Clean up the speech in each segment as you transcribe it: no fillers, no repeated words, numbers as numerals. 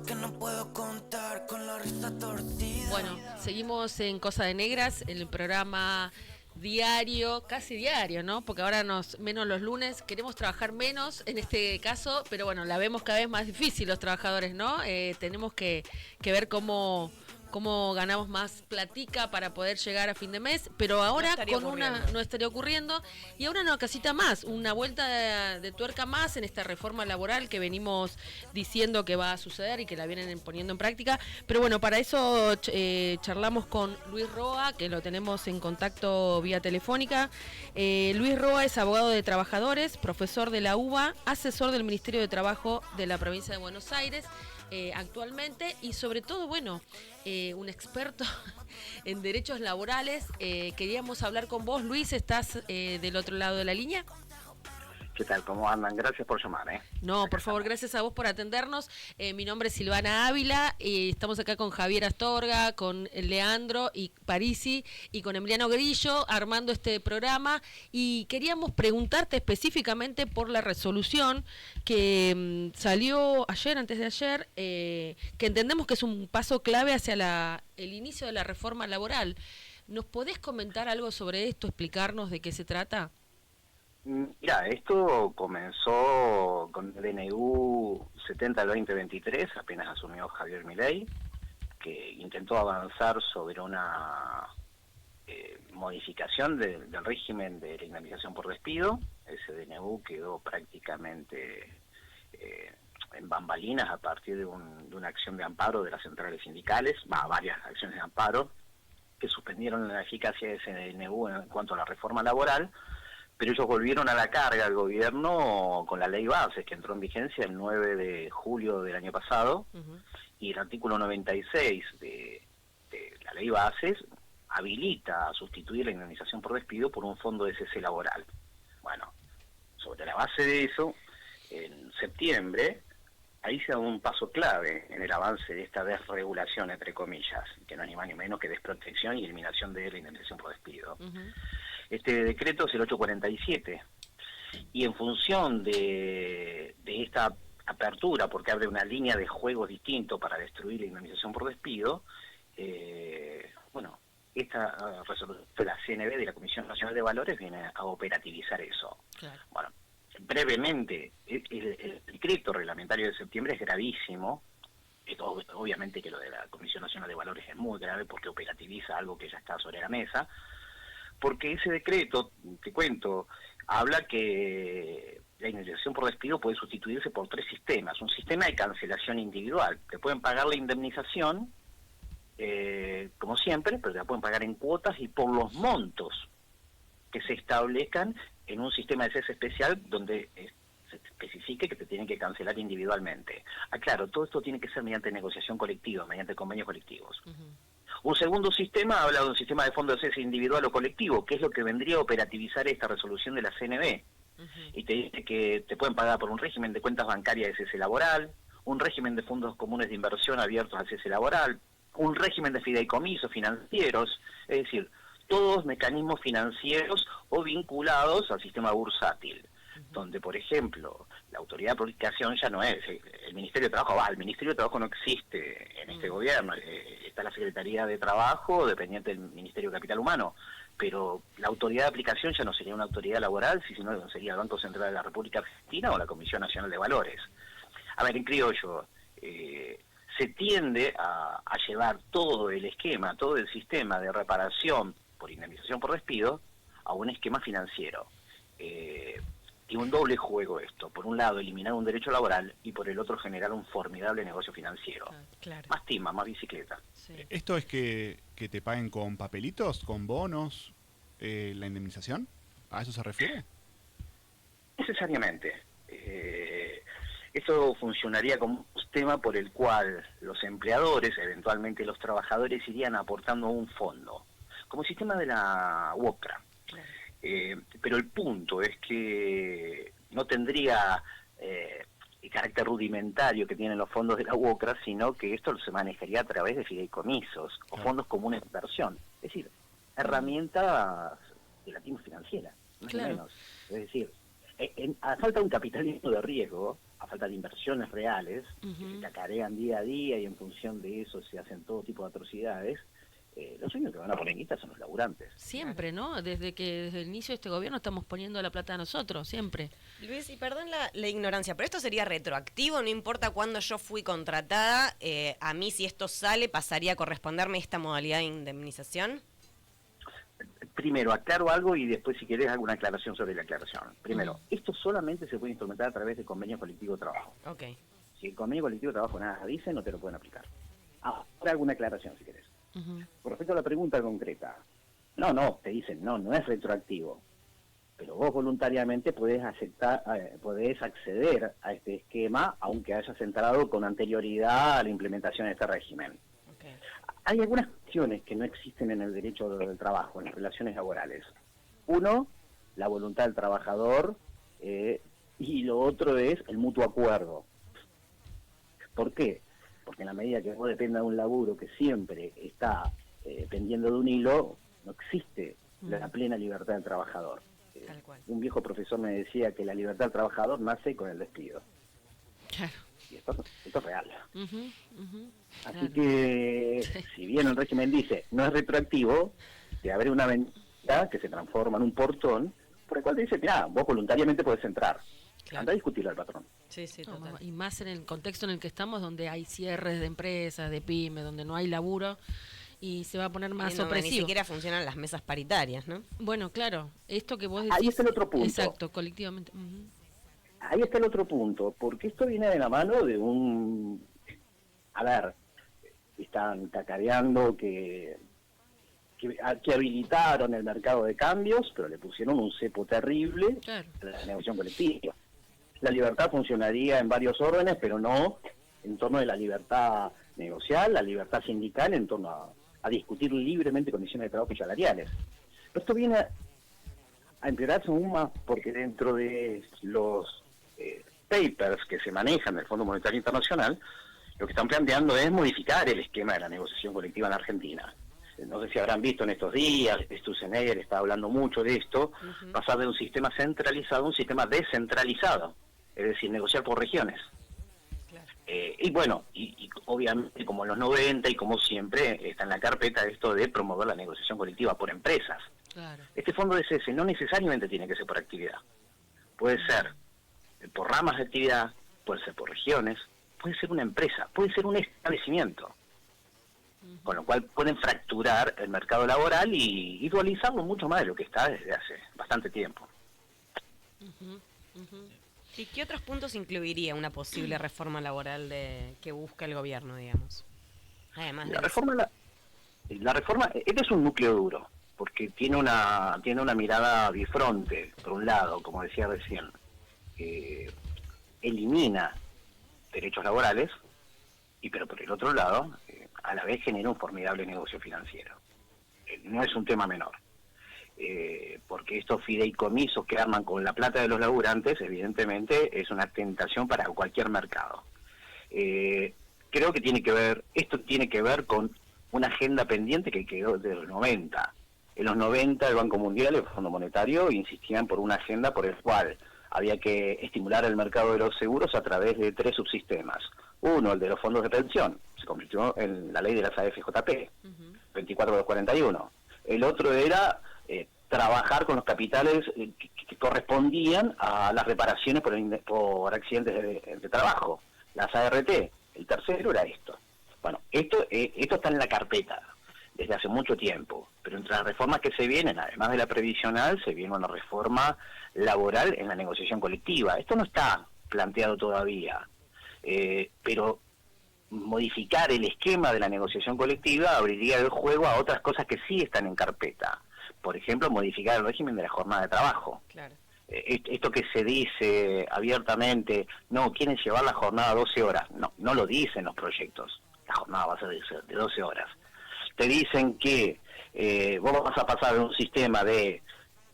que no puedo contar con la risa torcida. Bueno, seguimos en Cosa de Negras, en el programa diario, casi diario, ¿no? Porque ahora menos los lunes, queremos trabajar menos en este caso, pero bueno, la vemos cada vez más difícil los trabajadores, ¿no? Tenemos que ver cómo ganamos más platica para poder llegar a fin de mes, pero ahora no estaría ocurriendo, y ahora una casita más, una vuelta de tuerca más en esta reforma laboral que venimos diciendo que va a suceder y que la vienen poniendo en práctica. Pero bueno, para eso charlamos con Luis Roa, que lo tenemos en contacto vía telefónica. Luis Roa es abogado de trabajadores, profesor de la UBA, asesor del Ministerio de Trabajo de la provincia de Buenos Aires, actualmente, y sobre todo, bueno, un experto en derechos laborales. Queríamos hablar con vos, Luis. ¿Estás del otro lado de la línea? ¿Qué tal? ¿Cómo andan? Gracias por llamar, No, por favor, gracias a vos por atendernos. Mi nombre es Silvana Ávila, estamos acá con Javier Astorga, con Leandro y Parisi y con Emiliano Grillo armando este programa, y queríamos preguntarte específicamente por la resolución que salió ayer, antes de ayer, que entendemos que es un paso clave hacia el inicio de la reforma laboral. ¿Nos podés comentar algo sobre esto, explicarnos de qué se trata? Mira, esto comenzó con el DNU 70 del 2023, apenas asumió Javier Milei, que intentó avanzar sobre una modificación del régimen de la indemnización por despido. Ese DNU quedó prácticamente en bambalinas a partir de una acción de amparo de las centrales sindicales, varias acciones de amparo, que suspendieron la eficacia de ese DNU en cuanto a la reforma laboral. Pero ellos volvieron a la carga al gobierno con la ley bases, que entró en vigencia el 9 de julio del año pasado, y el artículo 96 de la ley bases habilita a sustituir la indemnización por despido por un fondo de cese laboral. Bueno, sobre la base de eso, en septiembre, ahí se da un paso clave en el avance de esta desregulación, entre comillas, que no es ni más ni menos que desprotección y eliminación de la indemnización por despido. Este decreto es el 847, y en función de esta apertura, porque abre una línea de juego distinto para destruir la indemnización por despido, esta resolución de la CNV, de la Comisión Nacional de Valores, viene a operativizar eso. Claro. Bueno, brevemente, el decreto reglamentario de septiembre es gravísimo. Obviamente que lo de la Comisión Nacional de Valores es muy grave porque operativiza algo que ya está sobre la mesa, porque ese decreto, te cuento, habla que la indemnización por despido puede sustituirse por 3 sistemas. Un sistema de cancelación individual. Te pueden pagar la indemnización, como siempre, pero te la pueden pagar en cuotas y por los montos que se establezcan en un sistema de cese especial donde se especifique que te tienen que cancelar individualmente. Claro, todo esto tiene que ser mediante negociación colectiva, mediante convenios colectivos. Un segundo sistema habla de un sistema de fondo de cese individual o colectivo, que es lo que vendría a operativizar esta resolución de la CNV. Y te dice que te pueden pagar por un régimen de cuentas bancarias de cese laboral, un régimen de fondos comunes de inversión abiertos al cese laboral, un régimen de fideicomisos financieros, es decir, todos mecanismos financieros o vinculados al sistema bursátil, donde, por ejemplo, la autoridad de aplicación ya no es el Ministerio de Trabajo. El Ministerio de Trabajo no existe en este gobierno, está la Secretaría de Trabajo, dependiente del Ministerio de Capital Humano, pero la autoridad de aplicación ya no sería una autoridad laboral, sino sería el Banco Central de la República Argentina o la Comisión Nacional de Valores. A ver, en criollo, se tiende a llevar todo el esquema, todo el sistema de reparación por indemnización por despido a un esquema financiero. Tiene un doble juego esto. Por un lado, eliminar un derecho laboral, y por el otro, generar un formidable negocio financiero. Claro. Más timba, más bicicleta. Sí. ¿Esto es que te paguen con papelitos, con bonos, la indemnización? ¿A eso se refiere? Necesariamente. Esto funcionaría como un sistema por el cual los empleadores, eventualmente los trabajadores, irían aportando un fondo, como el sistema de la UOCRA. Claro. Pero el punto es que no tendría el carácter rudimentario que tienen los fondos de la UOCRA, sino que esto se manejaría a través de fideicomisos o fondos comunes de inversión. Es decir, herramientas de la timba financiera, más o menos. Es decir, a falta de un capitalismo de riesgo, a falta de inversiones reales, que se cacarean día a día y en función de eso se hacen todo tipo de atrocidades, los únicos que van a poner guita son los laburantes. Siempre, ¿no? Desde el inicio de este gobierno estamos poniendo la plata a nosotros, siempre. Luis, y perdón la ignorancia, pero esto sería retroactivo, no importa cuándo yo fui contratada, a mí si esto sale pasaría a corresponderme esta modalidad de indemnización. Primero, aclaro algo y después, si querés, hago una aclaración sobre la aclaración. Primero, esto solamente se puede instrumentar a través de convenio colectivo de trabajo. Okay. Si el convenio colectivo de trabajo nada dice, no te lo pueden aplicar. Ahora hago una aclaración, si querés. Con respecto a la pregunta concreta, te dicen, no es retroactivo, pero vos voluntariamente podés acceder a este esquema, aunque hayas entrado con anterioridad a la implementación de este régimen. Okay. Hay algunas cuestiones que no existen en el derecho del trabajo, en las relaciones laborales. Uno, la voluntad del trabajador, y lo otro es el mutuo acuerdo. ¿Por qué? Porque en la medida que vos dependa de un laburo que siempre está pendiendo de un hilo, no existe la plena libertad del trabajador. Tal cual. Un viejo profesor me decía que la libertad del trabajador nace con el despido. Claro. Y esto es real. Así Claro. que, si bien el régimen dice no es retroactivo, te abre una ventana que se transforma en un portón, por el cual te dice, mira, vos voluntariamente podés entrar. Claro. Anda a discutirlo al patrón. Sí, total. Y más en el contexto en el que estamos, donde hay cierres de empresas, de pymes, donde no hay laburo, y se va a poner más opresivo. Ni siquiera funcionan las mesas paritarias, ¿no? Bueno, claro, esto que vos decís... Ahí está el otro punto. Exacto, colectivamente. Ahí está el otro punto, porque esto viene de la mano de un... A ver, están cacareando que habilitaron el mercado de cambios, pero le pusieron un cepo terrible a la negociación colectiva. La libertad funcionaría en varios órdenes, pero no en torno de la libertad negocial, la libertad sindical, en torno a discutir libremente condiciones de trabajo y salariales. Pero esto viene a empeorarse aún más porque dentro de los papers que se manejan del Fondo Monetario Internacional, lo que están planteando es modificar el esquema de la negociación colectiva en Argentina. No sé si habrán visto en estos días, Sturzenegger está hablando mucho de esto, pasar de un sistema centralizado a un sistema descentralizado, es decir, negociar por regiones. Claro. Y bueno, y obviamente como en los 90 y como siempre, está en la carpeta esto de promover la negociación colectiva por empresas. Claro. Este fondo de cese no necesariamente tiene que ser por actividad. Puede ser por ramas de actividad, puede ser por regiones, puede ser una empresa, puede ser un establecimiento. Con lo cual pueden fracturar el mercado laboral y dualizarlo mucho más de lo que está desde hace bastante tiempo. ¿Y qué otros puntos incluiría una posible reforma laboral que busca el gobierno, digamos? Además de la reforma, este es un núcleo duro, porque tiene una mirada bifronte, por un lado, como decía recién, elimina derechos laborales, pero por el otro lado, a la vez genera un formidable negocio financiero. No es un tema menor, porque estos fideicomisos que arman con la plata de los laburantes, evidentemente, es una tentación para cualquier mercado. Creo que esto tiene que ver con una agenda pendiente que quedó de los 90. En los 90 el Banco Mundial y el Fondo Monetario insistían por una agenda por el cual había que estimular el mercado de los seguros a través de 3 subsistemas. Uno, el de los fondos de pensión, se convirtió en la ley de las AFJP, 24/41. El otro era trabajar con los capitales que correspondían a las reparaciones por accidentes de trabajo, las ART. El tercero era esto. Bueno, esto está en la carpeta desde hace mucho tiempo, pero entre las reformas que se vienen, además de la previsional, se viene una reforma laboral en la negociación colectiva. Esto no está planteado todavía, pero modificar el esquema de la negociación colectiva abriría el juego a otras cosas que sí están en carpeta. Por ejemplo, modificar el régimen de la jornada de trabajo. Claro. Esto que se dice abiertamente, no, quieren llevar la jornada a 12 horas. No lo dicen los proyectos. La jornada va a ser de 12 horas. Te dicen que vos vas a pasar de un sistema de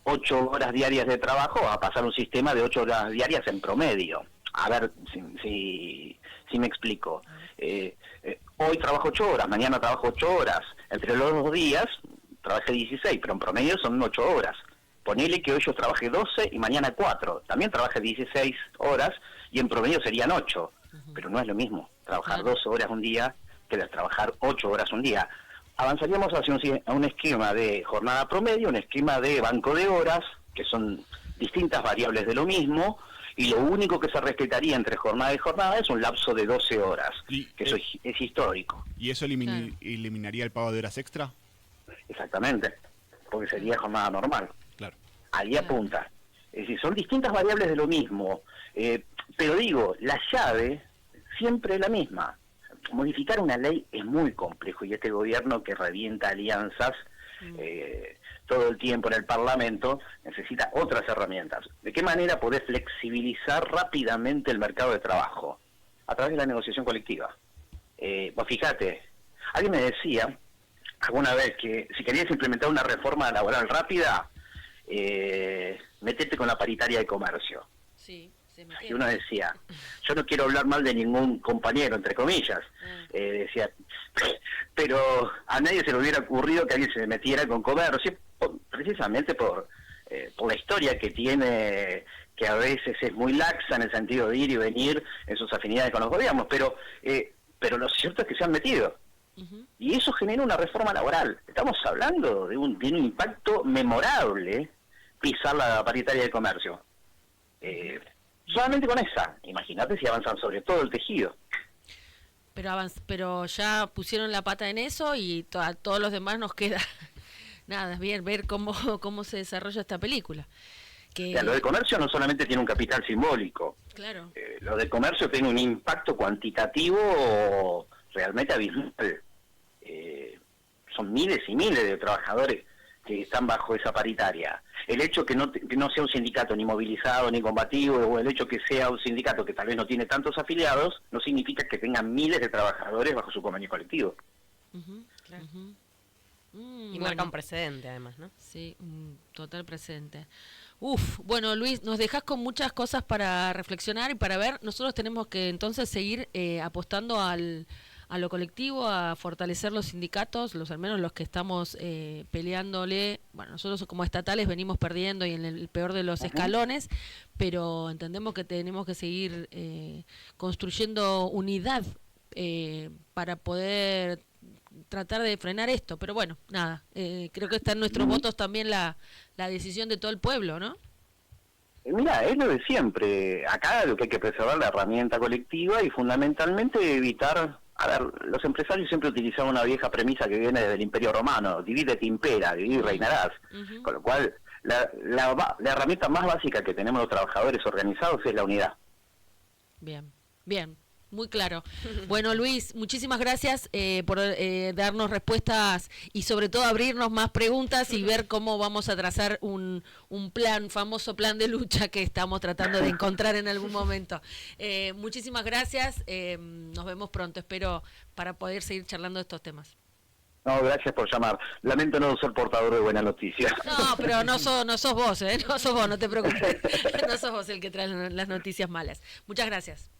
8 horas diarias de trabajo a pasar a un sistema de 8 horas diarias en promedio. A ver si me explico. Hoy trabajo 8 horas, mañana trabajo 8 horas. Entre los 2 días trabajé 16, pero en promedio son 8 horas. ponele que hoy yo trabaje 12 y mañana 4, también trabaje 16 horas y en promedio serían 8, pero no es lo mismo trabajar 12 horas un día que trabajar 8 horas un día. Avanzaríamos hacia un esquema de jornada promedio, un esquema de banco de horas, que son distintas variables de lo mismo, y lo único que se respetaría entre jornada y jornada es un lapso de 12 horas, que eso es histórico. ¿Y eso eliminaría el pago de horas extra? Exactamente, porque sería jornada normal. Claro. Ahí apunta. Es decir, son distintas variables de lo mismo, pero digo, la llave siempre es la misma. Modificar una ley es muy complejo y este gobierno que revienta alianzas todo el tiempo en el Parlamento necesita otras herramientas. ¿De qué manera podés flexibilizar rápidamente el mercado de trabajo? A través de la negociación colectiva. Vos fíjate, alguien me decía alguna vez que si querías implementar una reforma laboral rápida, metete con la paritaria de comercio. Sí. Y uno decía, yo no quiero hablar mal de ningún compañero, entre comillas, decía, pero a nadie se le hubiera ocurrido que alguien se metiera con comercio, precisamente por la historia que tiene, que a veces es muy laxa en el sentido de ir y venir en sus afinidades con los gobiernos, pero lo cierto es que se han metido. Y eso genera una reforma laboral. Estamos hablando de un impacto memorable pisar la paritaria de comercio. Solamente con esa, imagínate si avanzan sobre todo el tejido. Pero ya pusieron la pata en eso y a todos los demás nos queda nada, bien ver cómo se desarrolla esta película. Lo de comercio no solamente tiene un capital simbólico, claro. Lo de comercio tiene un impacto cuantitativo realmente abismal. Son miles y miles de trabajadores que están bajo esa paritaria. El hecho que no sea un sindicato ni movilizado ni combativo, o el hecho que sea un sindicato que tal vez no tiene tantos afiliados, no significa que tengan miles de trabajadores bajo su convenio colectivo. Claro. Y marca un precedente, además, ¿no? Sí, un total precedente. Bueno, Luis, nos dejás con muchas cosas para reflexionar y para ver. Nosotros tenemos que entonces seguir apostando a lo colectivo, a fortalecer los sindicatos, al menos los que estamos peleándole. Bueno, nosotros como estatales venimos perdiendo y en el peor de los escalones, pero entendemos que tenemos que seguir construyendo unidad para poder tratar de frenar esto. Pero bueno, nada, creo que está en nuestros votos también la decisión de todo el pueblo, ¿no? Mira, es lo de siempre. Acá lo que hay que preservar la herramienta colectiva y fundamentalmente evitar... A ver, los empresarios siempre utilizaban una vieja premisa que viene desde el Imperio Romano: divide et impera, divide y reinarás. Con lo cual, la herramienta más básica que tenemos los trabajadores organizados es la unidad. Bien, muy claro. Bueno, Luis, muchísimas gracias por darnos respuestas y sobre todo abrirnos más preguntas y ver cómo vamos a trazar un famoso plan de lucha que estamos tratando de encontrar en algún momento. Muchísimas gracias, nos vemos pronto, espero, para poder seguir charlando de estos temas. No, gracias por llamar. Lamento no ser portador de buenas noticias. No, pero no sos vos, no sos vos, no te preocupes. No sos vos el que trae las noticias malas. Muchas gracias.